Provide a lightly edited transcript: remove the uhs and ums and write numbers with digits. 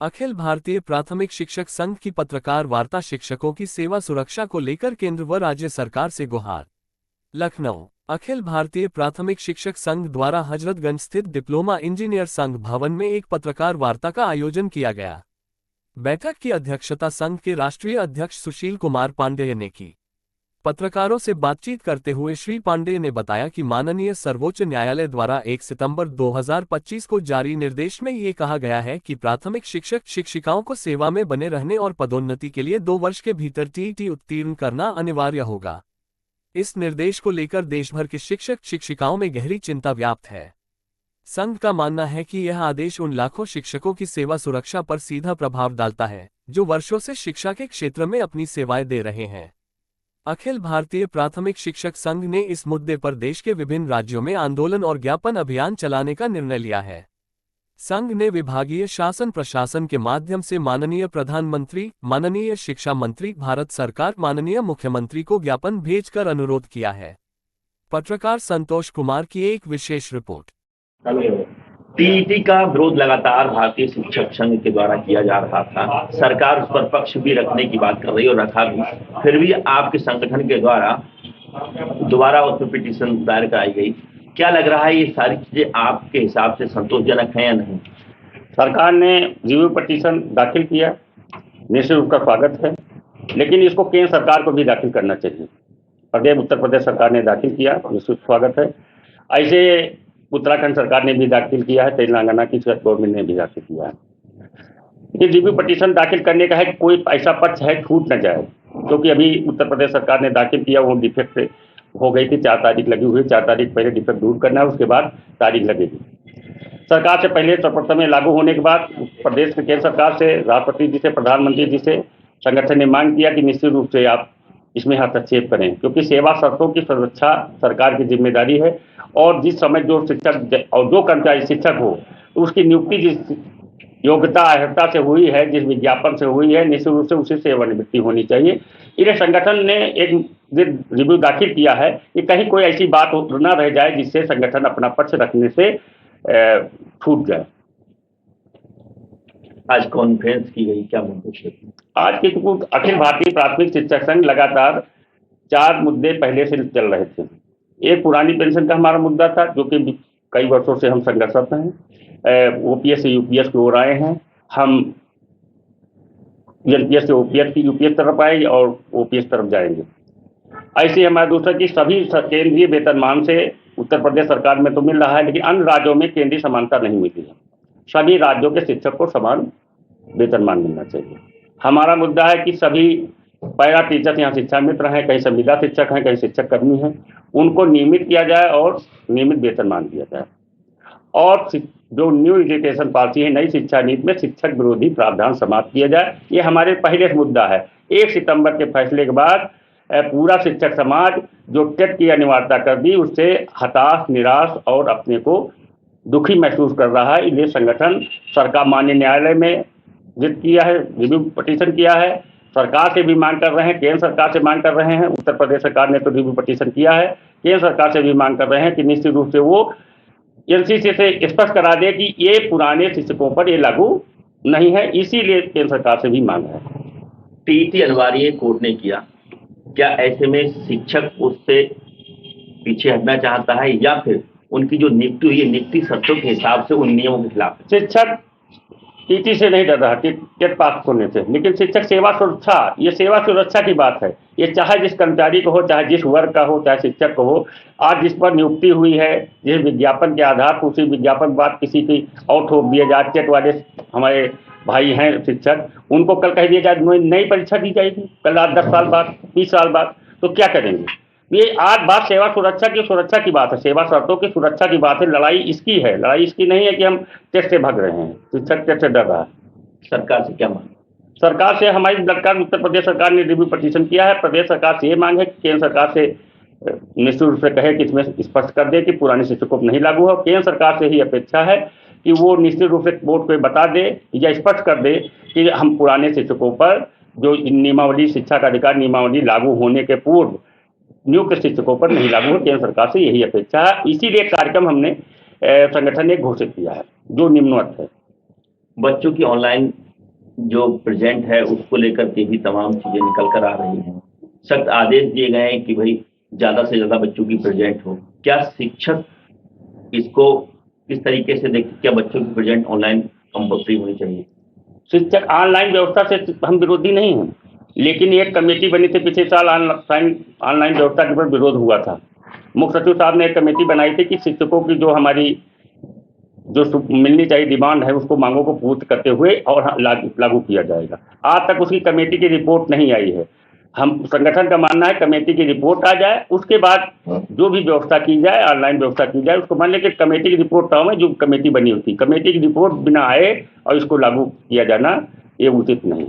अखिल भारतीय प्राथमिक शिक्षक संघ की पत्रकार वार्ता। शिक्षकों की सेवा सुरक्षा को लेकर केंद्र व राज्य सरकार से गुहार। लखनऊ। अखिल भारतीय प्राथमिक शिक्षक संघ द्वारा हजरतगंज स्थित डिप्लोमा इंजीनियर संघ भवन में एक पत्रकार वार्ता का आयोजन किया गया। बैठक की अध्यक्षता संघ के राष्ट्रीय अध्यक्ष सुशील कुमार पांडेय ने की। पत्रकारों से बातचीत करते हुए श्री पांडेय ने बताया कि माननीय सर्वोच्च न्यायालय द्वारा 1 सितंबर 2025 को जारी निर्देश में ये कहा गया है कि प्राथमिक शिक्षक शिक्षिकाओं को सेवा में बने रहने और पदोन्नति के लिए 2 वर्ष के भीतर टीईटी उत्तीर्ण करना अनिवार्य होगा। इस निर्देश को लेकर देशभर के शिक्षक शिक्षिकाओं में गहरी चिंता व्याप्त है। संघ का मानना है कि यह आदेश उन लाखों शिक्षकों की सेवा सुरक्षा पर सीधा प्रभाव डालता है जो वर्षों से शिक्षा के क्षेत्र में अपनी सेवाएं दे रहे हैं। अखिल भारतीय प्राथमिक शिक्षक संघ ने इस मुद्दे पर देश के विभिन्न राज्यों में आंदोलन और ज्ञापन अभियान चलाने का निर्णय लिया है। संघ ने विभागीय शासन प्रशासन के माध्यम से माननीय प्रधानमंत्री, माननीय शिक्षा मंत्री, भारत सरकार, माननीय मुख्यमंत्री को ज्ञापन भेजकर अनुरोध किया है। पत्रकार संतोष कुमार की एक विशेष रिपोर्ट। टीईटी का विरोध लगातार भारतीय शिक्षक संघ के द्वारा किया जा रहा था। सरकार उस पर पक्ष भी रखने की बात कर रही और रखा भी, फिर भी आपके संगठन के द्वारा दोबारा उस पर पिटीशन दायर कराई गई। क्या लग रहा है, ये सारी चीजें आपके हिसाब से संतोषजनक हैं या नहीं? सरकार ने रिव्यू पिटीशन दाखिल किया, निश्चित रूप का स्वागत है, लेकिन इसको केंद्र सरकार को भी दाखिल करना चाहिए। उत्तर प्रदेश सरकार ने दाखिल किया, निश्चित स्वागत है। ऐसे उत्तराखंड सरकार ने भी दाखिल किया है, तेलंगाना की गवर्नमेंट ने भी दाखिल किया है। ये रिव्यू पिटीशन दाखिल करने का है कि कोई ऐसा पक्ष है छूट न जाए, क्योंकि अभी उत्तर प्रदेश सरकार ने दाखिल किया, वो डिफेक्ट हो गई थी, 4 तारीख लगी हुई, 4 तारीख पहले डिफेक्ट दूर करना है, उसके बाद तारीख लगेगी। सरकार से पहले सर्वप्रथम में लागू होने के बाद प्रदेश के केंद्र सरकार से, राष्ट्रपति जी से, प्रधानमंत्री जी से संगठन ने मांग किया कि निश्चित रूप से आप इसमें हस्तक्षेप करें, क्योंकि सेवा शर्तों की सुरक्षा सरकार की जिम्मेदारी है। और जिस समय जो शिक्षक और जो कर्मचारी शिक्षक हो, तो उसकी नियुक्ति जिस योग्यता अर्हता से हुई है, जिस विज्ञापन से हुई है, निश्चित रूप से उसी सेवानिवृत्ति होनी चाहिए। इसलिए संगठन ने एक रिव्यू दाखिल किया है कि कहीं कोई ऐसी बात न रह जाए जिससे संगठन अपना पक्ष रखने से छूट जाए। आज कॉन्फ्रेंस की गई, क्या मुद्दे? आज की अखिल भारतीय प्राथमिक शिक्षक संघ लगातार 4 मुद्दे पहले से चल रहे थे। एक पुरानी पेंशन का हमारा मुद्दा था, जो कि कई वर्षों से हम संघर्षरत हैं। ओपीएस से यूपीएस की ओर आए हैं, हम एनपीएस से ओपीएस की यूपीएस तरफ आए और ओपीएस तरफ जाएंगे। ऐसे हमारा दूसरा कि सभी केंद्रीय वेतनमान से उत्तर प्रदेश सरकार में तो मिल रहा है, लेकिन अन्य राज्यों में केंद्रीय समानता नहीं मिली है। सभी राज्यों के शिक्षक को समान वेतनमान मिलना चाहिए। हमारा मुद्दा है कि सभी पैरा टीचर यहाँ शिक्षा मित्र हैं, कहीं संविदा शिक्षक हैं, कहीं शिक्षक कर्मी हैं, उनको नियमित किया जाए और नियमित वेतनमान दिया जाए। और जो न्यू एजुकेशन पॉलिसी है, नई शिक्षा नीति में शिक्षक विरोधी प्रावधान समाप्त किया जाए। ये हमारे पहले मुद्दा है। 1 सितंबर के फैसले के बाद पूरा शिक्षक समाज जो टेट की अनिवार्यता कर दी, उससे हताश, निराश और अपने को दुखी महसूस कर रहा है। इसलिए संगठन सरकार माननीय न्यायालय में रिट किया है, रिव्यू पिटीशन किया है, सरकार से भी मांग कर रहे हैं, केंद्र सरकार से मांग कर रहे हैं। उत्तर प्रदेश सरकार ने तो रिव्यू पिटीशन किया है, केंद्र सरकार से भी मांग कर रहे हैं कि निश्चित रूप से वो एनसीसी से स्पष्ट करा दे कि ये पुराने शिक्षकों पर ये लागू नहीं है। इसीलिए केंद्र सरकार से भी मांग है। टीईटी अनिवार्य कोर्ट ने किया, क्या ऐसे में शिक्षक उससे पीछे हटना चाहता है या फिर उनकी जो नियुक्ति हुई है, नियुक्ति शर्तों के हिसाब से उन नियमों के खिलाफ? शिक्षक टीटी से नहीं डर रहा, टेट पास होने से, लेकिन शिक्षक सेवा सुरक्षा, ये सेवा सुरक्षा की बात है। ये चाहे जिस कर्मचारी को हो, चाहे जिस वर्ग का हो, चाहे शिक्षक को हो, आज जिस पर नियुक्ति हुई है, जिस विज्ञापन के आधार पर, उसी विज्ञापन बाद किसी की और ठोक दिया जाए। टेट वाले हमारे भाई हैं शिक्षक, उनको कल कह दिया जाए नई परीक्षा दी जाएगी, कल 10 साल बाद, 20 साल बाद, तो क्या करेंगे? ये आज बात सेवा सुरक्षा की बात है, सेवा शर्तों की सुरक्षा की बात है। लड़ाई इसकी है, लड़ाई इसकी नहीं है कि हम टेस्ट से भाग रहे हैं। शिक्षक टेस्ट से डर रहा है। सरकार से क्या मांग? सरकार से हमारी सरकार, उत्तर प्रदेश सरकार ने रिव्यू पिटीशन किया है। प्रदेश सरकार से ये मांग है कि केंद्र सरकार से निश्चित रूप से कहे कि इसमें स्पष्ट कर दे कि पुराने शिक्षकों पर नहीं लागू हो। केंद्र सरकार से ही अपेक्षा है कि वो निश्चित रूप से बोर्ड को बता दे या स्पष्ट कर दे कि हम पुराने शिक्षकों पर जो नियमावली, शिक्षा का अधिकार नियमावली लागू होने के पूर्व नियुक्त शिक्षकों पर नहीं लागू हो। केंद्र सरकार से यही अपेक्षा है। इसीलिए कार्यक्रम हमने संगठन ने घोषित किया है जो निम्नवत है। बच्चों की ऑनलाइन जो प्रेजेंट है उसको लेकर के भी तमाम चीजें निकल कर आ रही हैं। सख्त आदेश दिए गए हैं कि भाई ज्यादा से ज्यादा बच्चों की प्रेजेंट हो। क्या शिक्षक इसको किस तरीके से देखते, क्या बच्चों की प्रेजेंट ऑनलाइन कंपल्सरी होनी चाहिए? शिक्षक ऑनलाइन व्यवस्था से हम विरोधी नहीं हैं, लेकिन एक कमेटी बनी थी पिछले साल, ऑनलाइन व्यवस्था के ऊपर विरोध हुआ था। मुख्य सचिव साहब ने एक कमेटी बनाई थी कि शिक्षकों की जो हमारी जो मिलनी चाहिए डिमांड है उसको, मांगों को पूर्ण करते हुए और लागू किया जाएगा। आज तक उसकी कमेटी की रिपोर्ट नहीं आई है। हम संगठन का मानना है कमेटी की रिपोर्ट आ जाए, उसके बाद जो भी व्यवस्था की जाए, ऑनलाइन व्यवस्था की जाए उसको। मान लेकिन कमेटी की रिपोर्ट तो हमें, जो कमेटी बनी होती, कमेटी की रिपोर्ट बिना आए और इसको लागू किया जाना ये उचित नहीं।